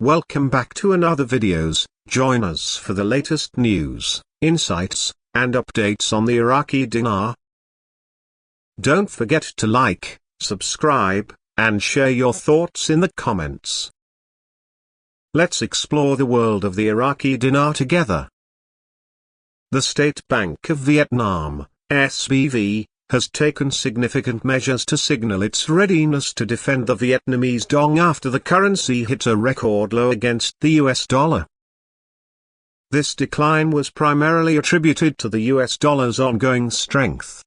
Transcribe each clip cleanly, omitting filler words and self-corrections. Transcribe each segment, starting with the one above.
Welcome back to another videos. Join us for the latest news, insights, and updates on the Iraqi dinar. Don't forget to like, subscribe, and share your thoughts in the comments. Let's explore the world of the Iraqi dinar together. The State Bank of Vietnam, SBV, has taken significant measures to signal its readiness to defend the Vietnamese dong after the currency hit a record low against the US dollar. This decline was primarily attributed to the US dollar's ongoing strength.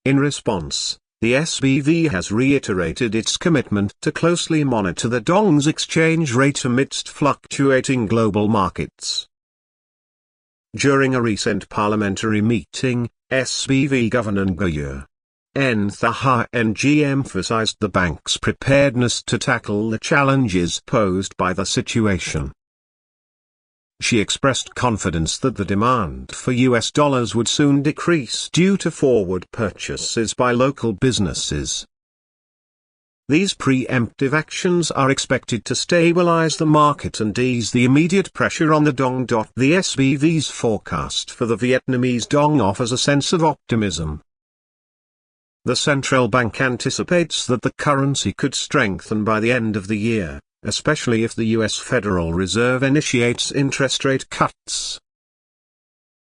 In response, the SBV has reiterated its commitment to closely monitor the dong's exchange rate amidst fluctuating global markets. During a recent parliamentary meeting, SBV Governor Ng emphasized the bank's preparedness to tackle the challenges posed by the situation. She expressed confidence that the demand for US dollars would soon decrease due to forward purchases by local businesses. These preemptive actions are expected to stabilize the market and ease the immediate pressure on the dong. The SBV's forecast for the Vietnamese dong offers a sense of optimism. The central bank anticipates that the currency could strengthen by the end of the year, especially if the US Federal Reserve initiates interest rate cuts.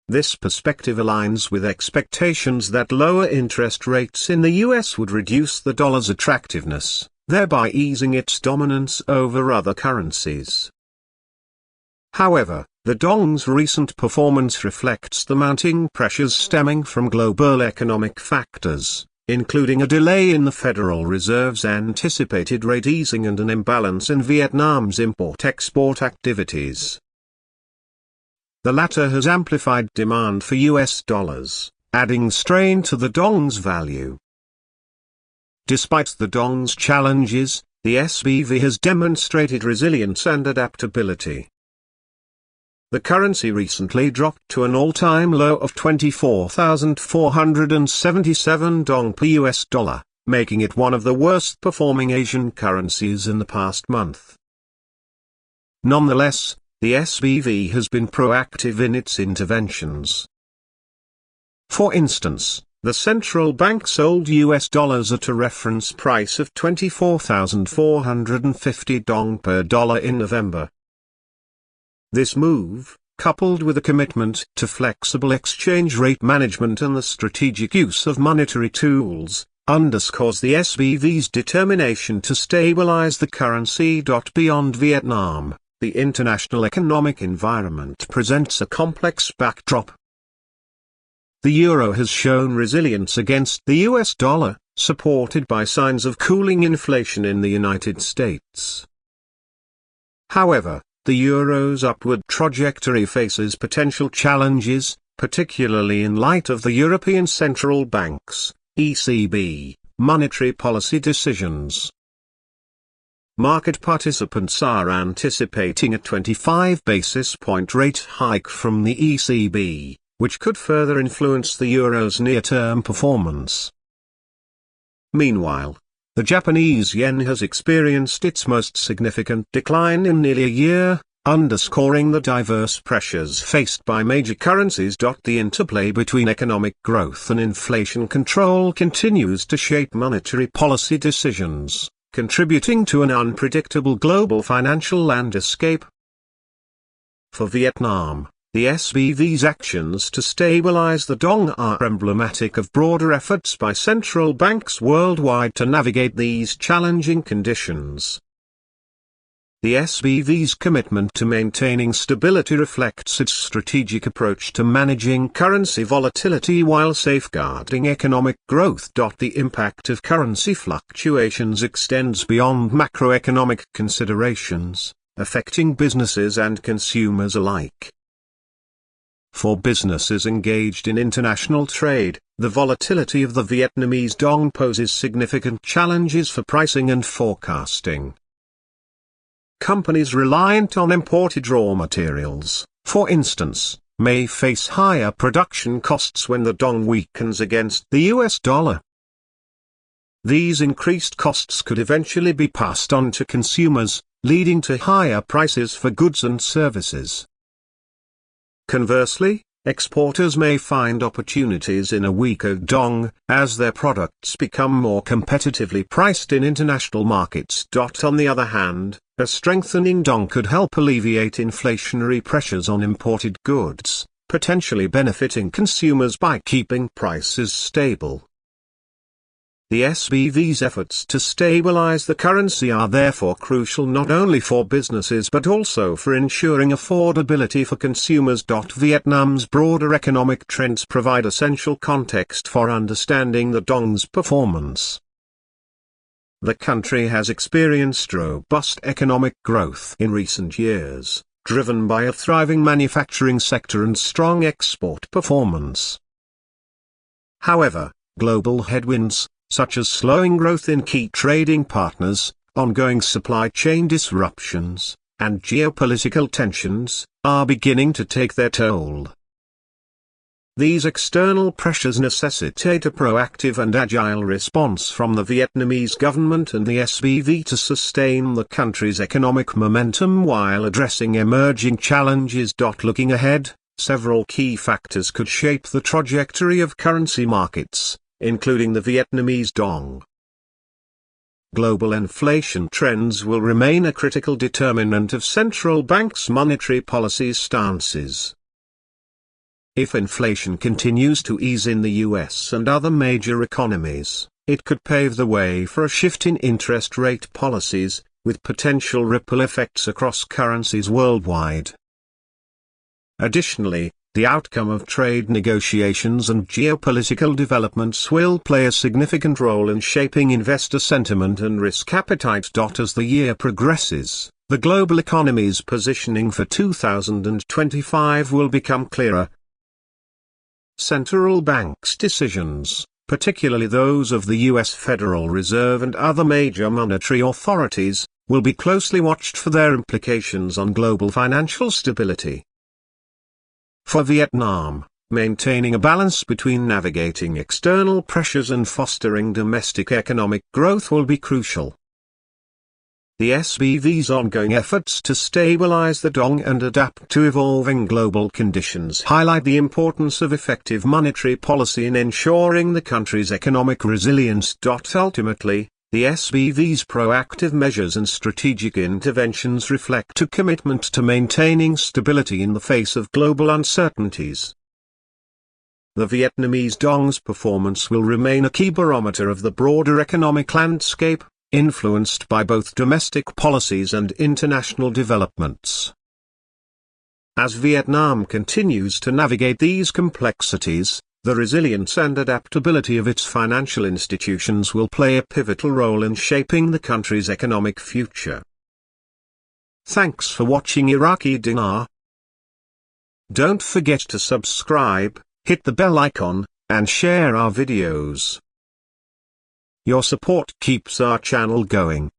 This perspective aligns with expectations that lower interest rates in the US would reduce the dollar's attractiveness, thereby easing its dominance over other currencies. However, the dong's recent performance reflects the mounting pressures stemming from global economic factors, including a delay in the Federal Reserve's anticipated rate easing and an imbalance in Vietnam's import-export activities. The latter has amplified demand for US dollars, adding strain to the dong's value. Despite the dong's challenges, the SBV has demonstrated resilience and adaptability. The currency recently dropped to an all-time low of 24,477 dong per US dollar, making it one of the worst-performing Asian currencies in the past month. Nonetheless, the SBV has been proactive in its interventions. For instance, the central bank sold US dollars at a reference price of 24,450 dong per dollar in November. This move, coupled with a commitment to flexible exchange rate management and the strategic use of monetary tools, underscores the SBV's determination to stabilize the currency. Beyond Vietnam, the international economic environment presents a complex backdrop. The euro has shown resilience against the US dollar, supported by signs of cooling inflation in the United States. However, the euro's upward trajectory faces potential challenges, particularly in light of the European Central Bank's (ECB) monetary policy decisions. Market participants are anticipating a 25 basis point rate hike from the ECB, which could further influence the euro's near-term performance. Meanwhile, the Japanese yen has experienced its most significant decline in nearly a year, underscoring the diverse pressures faced by major currencies. The interplay between economic growth and inflation control continues to shape monetary policy decisions, contributing to an unpredictable global financial landscape. For Vietnam, the SBV's actions to stabilize the dong are emblematic of broader efforts by central banks worldwide to navigate these challenging conditions. The SBV's commitment to maintaining stability reflects its strategic approach to managing currency volatility while safeguarding economic growth. The impact of currency fluctuations extends beyond macroeconomic considerations, affecting businesses and consumers alike. For businesses engaged in international trade, the volatility of the Vietnamese dong poses significant challenges for pricing and forecasting. Companies reliant on imported raw materials, for instance, may face higher production costs when the dong weakens against the US dollar. These increased costs could eventually be passed on to consumers, leading to higher prices for goods and services. Conversely, exporters may find opportunities in a weaker dong, as their products become more competitively priced in international markets. On the other hand, a strengthening dong could help alleviate inflationary pressures on imported goods, potentially benefiting consumers by keeping prices stable. The SBV's efforts to stabilize the currency are therefore crucial not only for businesses but also for ensuring affordability for consumers. Vietnam's broader economic trends provide essential context for understanding the dong's performance. The country has experienced robust economic growth in recent years, driven by a thriving manufacturing sector and strong export performance. However, global headwinds, such as slowing growth in key trading partners, ongoing supply chain disruptions, and geopolitical tensions, are beginning to take their toll. These external pressures necessitate a proactive and agile response from the Vietnamese government and the SBV to sustain the country's economic momentum while addressing emerging challenges. Looking ahead, several key factors could shape the trajectory of currency markets, including the Vietnamese dong. Global inflation trends will remain a critical determinant of central banks' monetary policy stances. If inflation continues to ease in the US and other major economies, it could pave the way for a shift in interest rate policies, with potential ripple effects across currencies worldwide. Additionally, the outcome of trade negotiations and geopolitical developments will play a significant role in shaping investor sentiment and risk appetite. As the year progresses, the global economy's positioning for 2025 will become clearer. Central banks' decisions, particularly those of the US Federal Reserve and other major monetary authorities, will be closely watched for their implications on global financial stability. For Vietnam, maintaining a balance between navigating external pressures and fostering domestic economic growth will be crucial. The SBV's ongoing efforts to stabilize the dong and adapt to evolving global conditions highlight the importance of effective monetary policy in ensuring the country's economic resilience. Ultimately, the SBV's proactive measures and strategic interventions reflect a commitment to maintaining stability in the face of global uncertainties. The Vietnamese dong's performance will remain a key barometer of the broader economic landscape, influenced by both domestic policies and international developments. As Vietnam continues to navigate these complexities, the resilience and adaptability of its financial institutions will play a pivotal role in shaping the country's economic future. Thanks for watching Iraqi Dinar. Don't forget to subscribe, hit the bell icon, and share our videos. Your support keeps our channel going.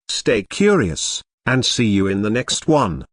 Stay curious, and see you in the next one.